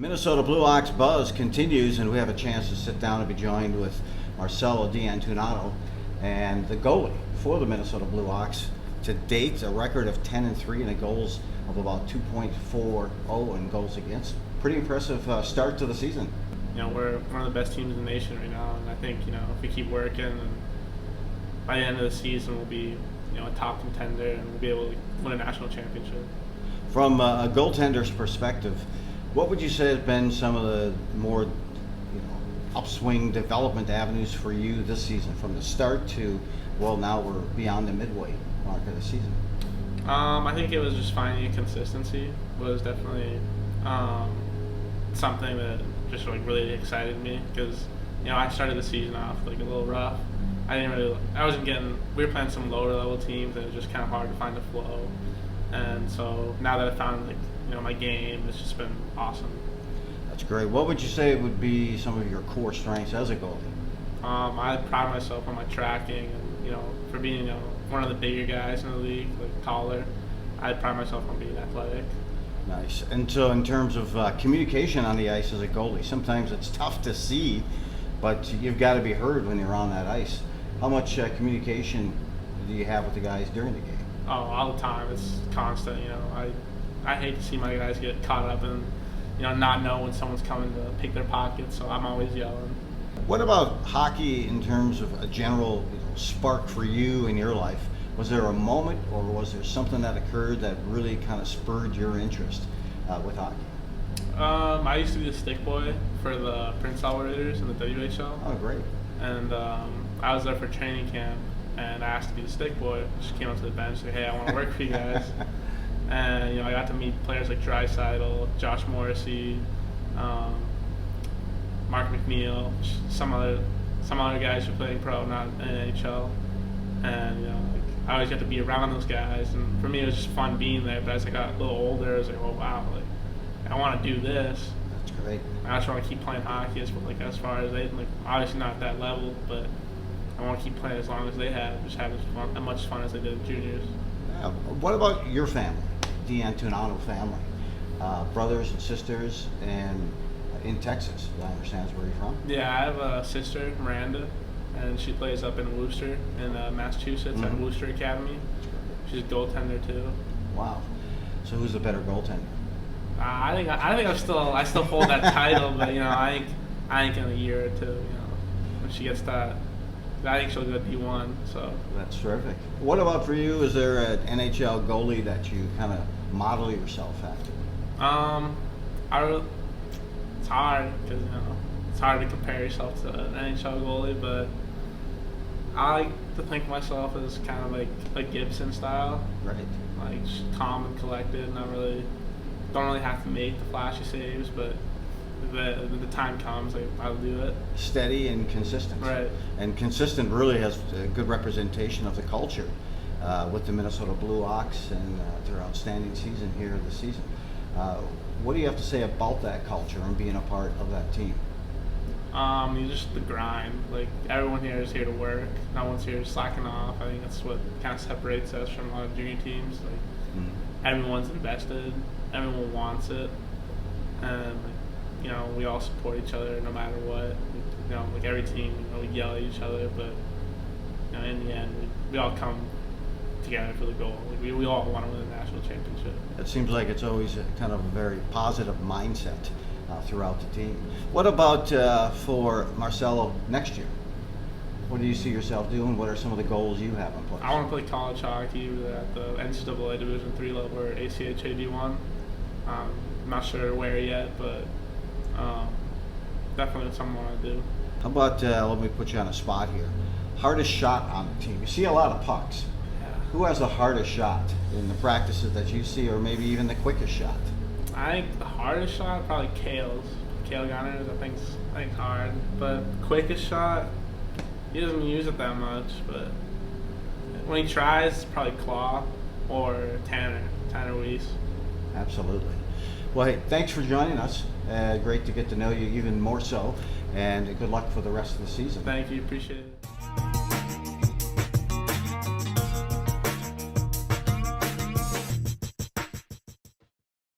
Minnesota Blue Ox buzz continues, and we have a chance to sit down and be joined with Marcello De Antunano, and the goalie for the Minnesota Blue Ox. To date, a record of 10-3 and a goals of about 2.40 in goals against. Pretty impressive start to the season. You know, we're one of the best teams in the nation right now, and I think, if we keep working, and by the end of the season we'll be, a top contender, and we'll be able to win a national championship. From a goaltender's perspective, what would you say has been some of the more upswing development avenues for you this season, from the start to, well, now we're beyond the midway mark of the season? I think it was just finding consistency was definitely something that just really excited me, because I started the season off a little rough. We were playing some lower level teams, and it was just kind of hard to find the flow. And so now that I found my game, it's just been awesome. That's great. What would you say would be some of your core strengths as a goalie? I pride myself on my tracking, and for being one of the bigger guys in the league, taller, I pride myself on being athletic. Nice. And so in terms of communication on the ice as a goalie, sometimes it's tough to see, but you've got to be heard when you're on that ice. How much communication do you have with the guys during the game? Oh, all the time. It's constant. I hate to see my guys get caught up and not know when someone's coming to pick their pockets, so I'm always yelling. What about hockey in terms of a general spark for you in your life? Was there a moment, or was there something that occurred that really kind of spurred your interest with hockey? I used to be the stick boy for the Prince Albert Raiders in the WHL. Oh, great. And I was there for training camp, and I asked to be the stick boy. Just came up to the bench, like, hey, I want to work for you guys. And I got to meet players like Draisaitl, Josh Morrissey, Mark McNeil, some other guys who are playing pro, not in NHL. And I always got to be around those guys, and for me it was just fun being there. But as I got a little older, I was like, oh wow, I want to do this. That's great. I just want to keep playing hockey as far as they obviously not at that level, but I want to keep playing as long as they have, just have as much fun as they did in juniors. What about your family, De Antunano family? Brothers and sisters, and in Texas, I understand is where you're from? Yeah, I have a sister, Miranda, and she plays up in Worcester, in Massachusetts, at Worcester Academy. She's a goaltender too. Wow. So who's the better goaltender? I think I still hold that title, but I think in a year or two, when she gets that, I think she'll go D1. So that's terrific. What about for you? Is there an NHL goalie that you kind of model yourself after? It's hard, because it's hard to compare yourself to an NHL goalie, but I like to think of myself as kind of like Gibson style. Right. Just calm and collected, don't really have to make the flashy saves, but the time comes, I'll do it. Steady and consistent. Right. And consistent really has a good representation of the culture with the Minnesota Blue Ox and their outstanding season here this season. What do you have to say about that culture and being a part of that team? Just the grind. Everyone here is here to work. No one's here slacking off. I think that's what kind of separates us from a lot of junior teams. Everyone's invested. Everyone wants it, and we all support each other no matter what. Every team, we yell at each other, but in the end, we all come together for the goal. We all want to win the national championship. It seems like it's always a kind of a very positive mindset throughout the team. What about for Marcello next year? What do you see yourself doing? What are some of the goals you have in place? I want to play college hockey at the NCAA Division III level, or ACHA D1. I'm not sure where yet, but definitely something I want to do. How about, let me put you on a spot here. Hardest shot on the team. You see a lot of pucks. Yeah. Who has the hardest shot in the practices that you see, or maybe even the quickest shot? I think the hardest shot, probably Cale Gunners. I think's hard. But quickest shot, he doesn't use it that much, but when he tries, probably Claw or Tanner Weiss. Absolutely. Well, hey, thanks for joining us. Great to get to know you even more so, and good luck for the rest of the season. Thank you. Appreciate it.